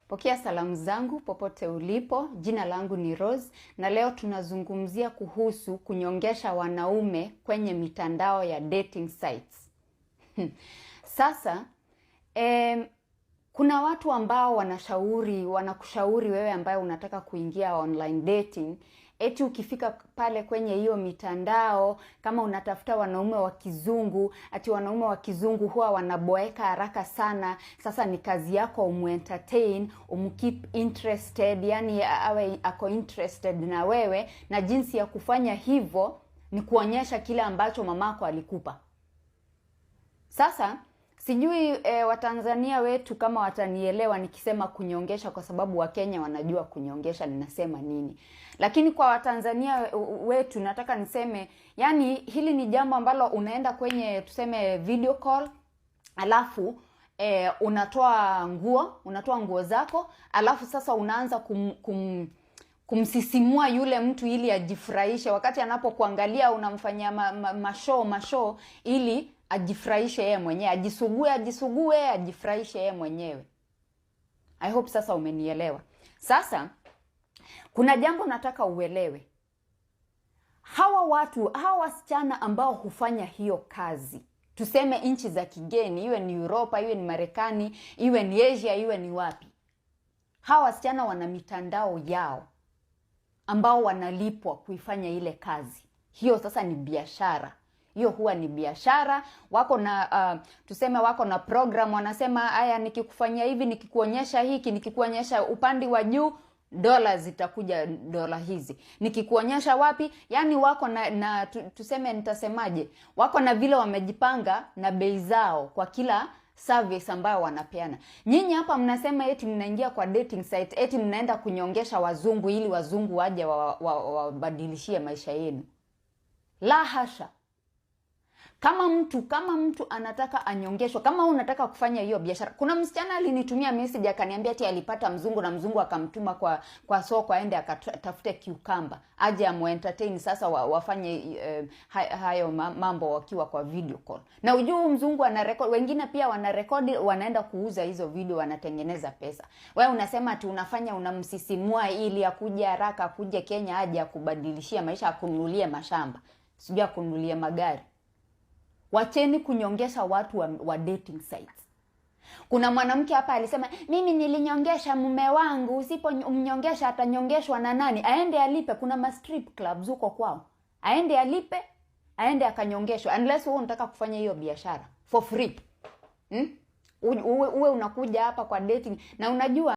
Pokea salamu zangu popote ulipo. Jina langu ni Rose na leo tunazungumzia kuhusu kunyongesha wanaume kwenye mitandao ya dating sites. Sasa kuna watu ambao wanakushauri wewe ambaye unataka kuingia online dating, eti ukifika pale kwenye hiyo mitandao, kama unatafuta wanaume wa kizungu, ati wanaume wa kizungu huwa wanaboeka haraka sana. Sasa ni kazi yako umu-entertain, umu-keep interested, yani awe ako interested na wewe, na jinsi ya kufanya hivyo ni kuonyesha kile ambacho mamako alikupa. Sasa sijui Watanzania wetu kama watanielewa nikisema kunyongesha, kwa sababu Wakenya wanajua kunyongesha ninasema nini. Lakini kwa Watanzania wetu nataka niseme, yani hili ni jambo ambalo unaenda kwenye tuseme video call, alafu unatoa nguo zako, alafu sasa unaanza kumsisimua yule mtu ili ajifurahishe. Wakati anapokuangalia unamfanyia mashow ili ajifurahishe yeye mwenyewe, ajisugue, ajifurahishe yeye mwenyewe. I hope sasa umenielewa. Sasa kuna jambo nataka uelewe. Hawa wasichana ambao hufanya hiyo kazi, tuseme nchi za kigeni, iwe ni Europa, iwe ni Marekani, iwe ni Asia, iwe ni wapi, hawa wasichana wana mitandao yao ambao wanalipwa kuifanya ile kazi. Hiyo sasa ni biashara. Hiyo huwa ni biashara. Wako na tuseme wako na program, wanasema haya, nikikufanyia hivi, nikikuonyesha hiki, nikikuonyesha upande wa juu, dola zitakuja dola hizi. Nikikuonyesha wapi, yani wako na tuseme nitasemaje, wako na vile wamejipanga na bei zao kwa kila service ambayo wanapeana. Nyinyi hapa mnasema eti mnaingia kwa dating site, eti mnaenda kunyongesha wazungu ili wazungu waje wabadilishie maisha yenu. La hasha. Kama mtu anataka anyongeshwa, kama unataka kufanya hiyo biashara. Kuna msichana alinitumia message akaniambia ati alipata mzungu na mzungu akamtuma kwa soko aende akatafute cucumber aje amu-entertain. Sasa wafanye hayo mambo wakiwa kwa video call. Na ujue mzungu anarecord, wengine pia wanarekodi, wanaenda kuuza hizo video, wanatengeneza pesa. Wewe unasema ati unamsisimua ili akuje haraka, akuje Kenya aje akubadilishia maisha, akununulie mashamba, sijui akununulie magari. Wacheni kunyongesha watu wa dating sites. Kuna mwanamke hapa alisema, mimi nilinyongesha mume wangu. Usipomnyongesha atanyongeshwa na nani? Aende alipe. Kuna strip clubs huko kwao, aende alipe, aende akanyongeshwa. Unless wewe unataka kufanya hiyo biashara for free, uwe unakuja hapa kwa dating na unajua